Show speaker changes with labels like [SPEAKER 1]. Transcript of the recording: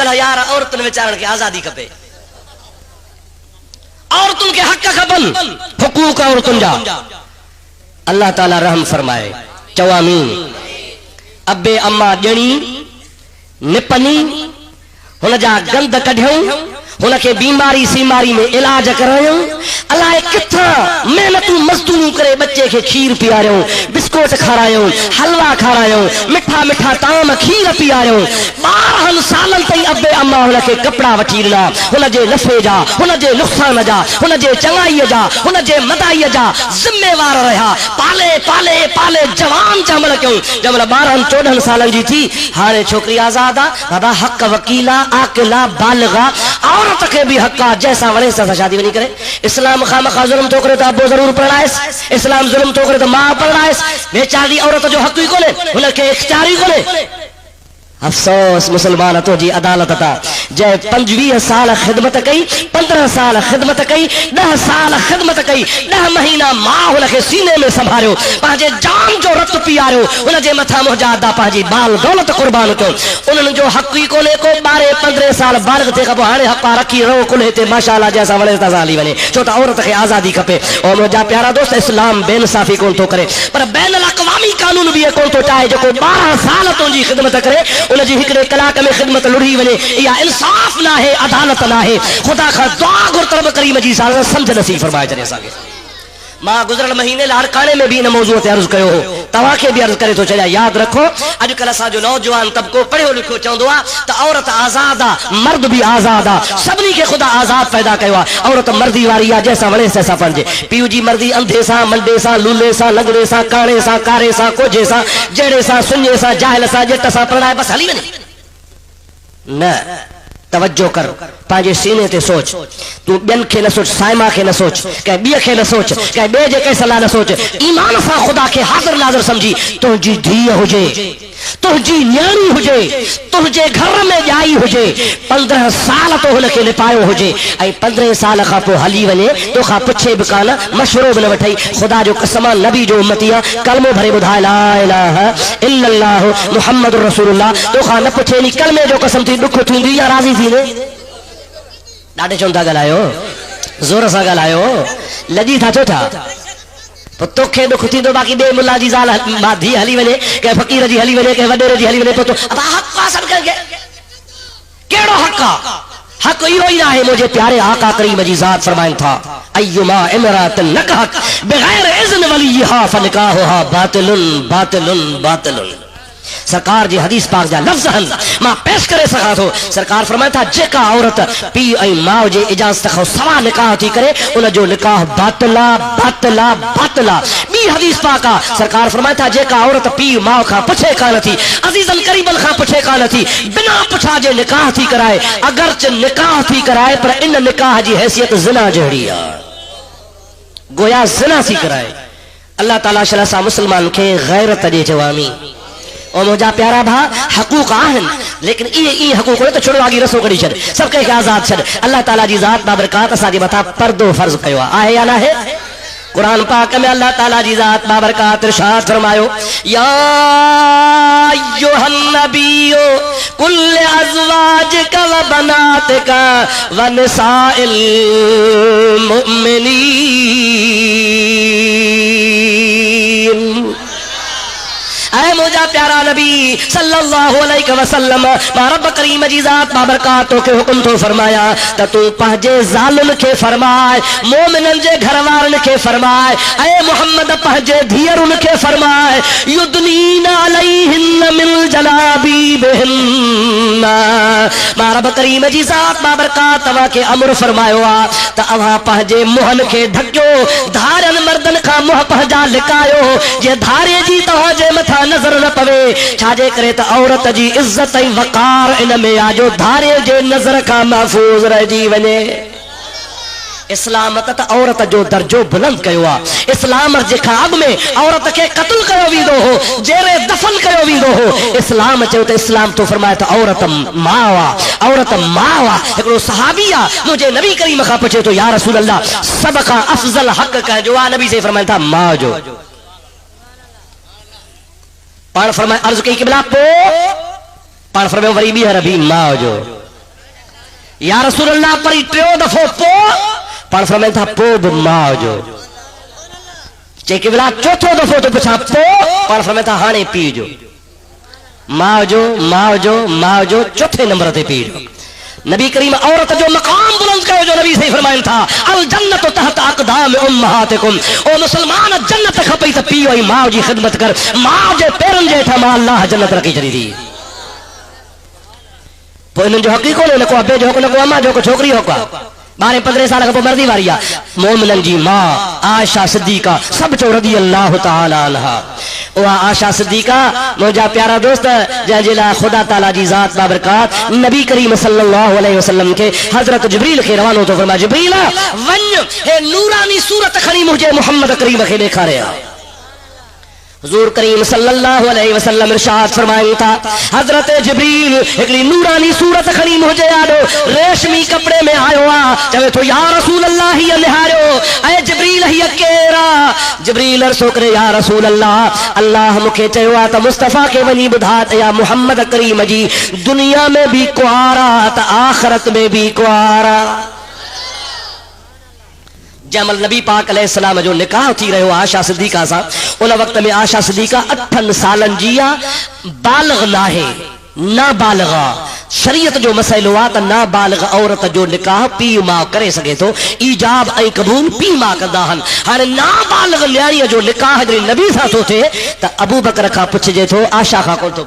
[SPEAKER 1] अॼुकल्ह यार औरतुनि वीचारनि खे आज़ादी खपे, औरतुनि खे हक़ खपनि, हुकूक औरतुनि जा। अल्लाह ताला रहम फरमाए। चवामीन। अबे अम्मा ॼणी निपनी हुन जा गंद कढियऊं, हुनखे बीमारी सीमारी में इलाज करायूं, अलाए किथां मेहनतूं मज़दूरियूं करे बच्चे खे खीर पीआरियूं, बिस्कुट खारायूं, हलवा खारायूं, मिठा मिठा ताम खीर पीआरियूं। 12 सालनि ताईं अबे अम्मा हुनखे कपिड़ा वठी ॾिना, हुनजे नफ़े जा, हुनजे नुक़सान जा, हुनजे चङाईअ जा, हुनजे मदाईअ जा ज़िम्मेवार रहिया। पाले पाले पाले जवान जमल कयूं। जमल 12-14 सालनि जी थी, हाणे छोकिरी आज़ाद आहे बाबा, हक़ वकीला, आकिला, बालिगा। औरत के भी हक़ आहे, जैसा वणे सां शादी वञी करे। इस्लाम खामखा ज़ुल्म थो करे त अबो ज़रूर परणाएसि, इस्लाम ज़ुल्म थो करे त मां परणाएसि। बेचारी औरत जो हक़ ई कोन्हे, हुनखे इख्तियार ई कोन्हे। अफ़सोस मुसलमान तो जी अदालत था, जै 25 साल ख़िदमत कई, 15 साल ख़िदमत कई, 10 साल ख़िदमत कई, 10 महीना मां हुनखे सीने में संभालियो, पंहिंजे जान जो रत पीआरियो, हुनजे मथां मुजादा पंहिंजी बाल दौलत कुर्बान कयो। उन्हनि जो हक़ ई कोन्हे को 12-15 साल बालिग़ थिए खां पोइ हाणे हक़ रखी रहो कुल हिते माशाअल्लाह जैसा वणे था हली वञे, छो त औरत खे आज़ादी खपे। और मुंहिंजा प्यारा दोस्त, इस्लाम बेइंसाफ़ी कोन थो करे, पर बैन अल-अक़वामी कानून बि कोन थो चाहे जेको 12 साल तुंहिंजी ख़िदमत करे उनजी हिकिड़े कलाक में ख़िदमत लुढ़ी वञे। इहा इंसाफ़ न आहे, अदालत न आहे। ख़ुदा खां दुआ घुर रब करीम जी सम्झ नसीब फरमाए छॾे असांखे। मां गुज़िरियल महीने लाड़काने में भी इन मौज़ूअ ते अर्ज़ु कयो हो, तव्हांखे बि अर्ज़ु करे थो चया, यादि रखो अॼुकल्ह असांजो नौजवान तबिको पढ़ियो लिखियो चवंदो आहे त औरत आज़ाद आहे, मर्द भी आज़ाद आहे, सभिनी खे ख़ुदा आज़ाद पैदा कयो आहे। औरत मर्दी वारी आहे, जंहिंसां वणे तंहिंसां पंहिंजे पीउ जी मर्दी अंधे सां, मंडे सां, लूले सां, लंगड़े सां, काणे सां, कारे सां, कोझे सां, जहिड़े सां, सुञे सां, जाहिल सां, ॼट सां परणाए बसि हली वञे। न, तवज्जो कर, पंहिंजे सीने ते सोच। तू ॿियनि खे न सोच, साइमा खे न सोच, कंहिं ॿिए खे न सोच, कंहिं ॿिए जे कंहिं सलाह न सोच। ईमान सां ख़ुदा खे हाज़िर नाज़िर सम्झी, तुंहिंजी धीअ हुजे, तुंहिंजी न्याणी हुजे, तुंहिंजे घर में ॼाई हुजे, 15 साल तो हुनखे लिपायो हुजे ऐं 15 साल खां पोइ हली वञे, तोखां पुछे बि कान, मशवरो बि न वठई। ख़ुदा जो कसम, नबी जो उम्मती आहे, कलमो भरे ॿुधाए ला इलाहा इल्लल्लाह मुहम्मदुर रसूलुल्लाह, तोखां न पुछे नी कलमे जो कसम थी ॾुख थींदी या राज़ी थींदे? ॾाढे चवनि था ॻाल्हायो, ज़ोर सां ॻाल्हायो, लॼी था छो था? तोखे ॾुख थींदो, बाक़ी ॿिए मुल्ला जी ज़ाल धीअ हली वञे, कंहिं फ़क़ीर जी हली वञे, कंहिं वॾेरे जी हली वञे, पोइ हक़ आहे सभु कंहिंखे। कहिड़ो हक़ आहे? हक़ इहो ई आहे, मुंहिंजे प्यारे आका करीम जी ज़ात फरमाइनि था, अय्युमा इमरातिन नकहत बग़ैर इज़्न वलियहा फनिकाहुहा बातिलुन बातिलुन बातिलुन। सरकार जी हदीस पाक जा लफ्ज़ आहिनि, मां पेश करे सघां थो। सरकार फरमाए था, जेका औरत पीउ ऐं माउ जे इजाज़त खां सवा निकाह थी करे, उनजो निकाह बातिला बातिला बातिला। ॿी हदीस पाक आहे, सरकार फरमाए था, जेका औरत पीउ माउ खां पुछे कान थी, अज़ीज़न करीबन खां पुछे कान थी, बिना पुछा जे निकाह थी कराए, अगरचे निकाह थी कराए पर इन निकाह जी हैसियत ज़िना जहिड़ी आहे, गोया ज़िना थी कराए। अल्लाह ताला शला सां मुसलमान खे गैरत ॾे जवानी। और मुंहिंजा प्यारा भा, हक़ूक़ आहिनि, लेकिन इहे हक़ूक़ न त छोड़ो आगी रसो कढी छॾ, सभु कंहिंखे आज़ाद छॾ। अल्लाह ताला जी ज़ात बाबरकात असांजे मथां पर्दो फर्ज़ कयो आहे या न आहे? कुरान पाक में अल्लाह ताला जी ज़ात बाबरकात इरशाद फरमायो, या अय्युहन नबिय्यु कुल अज़वाजिका व बनातिका व निसाइल मुमिनीन। ऐ मुझा प्यारा नबी सल्लल्लाहु अलैहि वसल्लम, मां रब करीम जी ज़ात बाबरकात के हुक्म तो फरमाया त तू पंहिंजे ज़ालुनि खे फरमाए, मोमिननि जे घरवारनि खे फरमाए, ऐ मोहम्मद पंहिंजे धीअरुनि खे फरमाए, युदनीना अलैहिन मिन जलाबीबिहिन। मां रब करीम जी ज़ात बाबरकात तव्हां खे अमर फरमायो आहे त अव्हां पंहिंजे मुंहनि खे ढकियो, धारनि मर्दनि खां मुंहं पंहिंजा लिकायो, जे धारे जी तव्हांजे मथां नज़र न पवे। छाजे करे त औरत जी इज्जत ऐं वक़ार इन में आहे जो धारे जे नज़र खां महफूज़ रहिजी वञे। इस्लाम त औरत जो दर्जो बुलंद कयो आहे। इस्लाम जे खां अॻु में औरत खे क़त्ल कयो वेंदो हो, जेरे दफ़न कयो वेंदो हो। इस्लाम चयो त इस्लाम तो फरमाए त औरत माउ आहे, औरत माउ आहे। हिकिड़ो सहाबी आहे, मुंहिंजे नबी करीम खां पुछे तो, या रसूल अल्लाह, सभ खां अफ़ज़ल हक़ कंहिंजो आहे? नबी से फरमाइनि था, माउ जो। पाण फरमाए अर्ज़ कई क़िबला, पोइ पाण फरमायो वरी ॿीहर बि माउ जो। या रसूल अल्लाह पर टियों दफ़ो पो पाण फरमाइनि था पो बि माउ जो चई के बिला चौथो दफ़ो तो पुछां पो पाण फरमाइनि था हाणे पीउ जो माउ जो माउ जो माउ जो चौथे नंबर ते पीउ जो नबी करीम औरत जो मकाम बुलंद कयो जो नबी सही फरमाइनि था अल जन्नत तहत अक़दाम उम्महातिकुम ओ मुसलमान जन्नत खपई त पीउ ऐं माउ जी ख़िदमत कर माउ जे पेरनि जे हेठां मां अल्लाह जन्नत रखी छॾी थी पोइ इन्हनि जो हक़ ई कोन्हे न को अबे जो हक़ न को अम्मा जो को छोकिरी हक़ आहे 12-15 साल खां पोइ मर्दी वारी आहे मोमिननि जी माउ आयशा सिद्दीका सब चो रज़ी अल्लाह तआला अन्हा उहा आयशा सिद्दीका मुंहिंजा प्यारा दोस्त जंहिंजे लाइ ख़ुदा ताला जी ज़ात बाबरकात नबी करीम सल्लल्लाहु अलैहि वसल्लम खे हज़रत जिब्रील खे रवानो थो फरमाए जिब्रील वञ हे नूरानी सूरत खणी मुंहिंजे मोहम्मद करीम खे ॾेखारिया हुजूर करीम सल्लल्लाहु अलैहि वसल्लम इरशाद फरमाइनि था हज़रत जिब्रील हिकिड़ी नूरानी सूरत खणी मुंहिंजे आॾो रेशमी कपिड़े में आयो आहे चवे थो या रसूल अल्लाह हीअ निहारियो ऐं जिब्रील हीअ केरु आहे जिब्रील अर्ज़ु करे या रसूल अल्लाह अल्लाह मूंखे चयो आहे त मुस्तफ़ा खे वञी ॿुधा त या मुहम्मद करीम जी दुनिया में बि कुआर आहे त आख़िरत में बि कुआर आहे जमल नबी पाक अलैहिस्सलाम जो निकाह थी रहियो आयशा सिद्दीका सां उन वक्त में आयशा सिद्दीका 8 सालनि जी आहे बालिग़ नाहे नाबालिग़ शरीयत जो मसइलो आहे त नाबालिग़ औरत जो निकाह पीउ माउ करे सघे थो ईजाब ऐं क़बूल पीउ माउ कंदा आहिनि हाणे नाबालिग़ न्याणीअ जो निकाह जॾहिं नबी सां थो थिए त अबू बकर खां पुछिजे थो आयशा खां कोन थो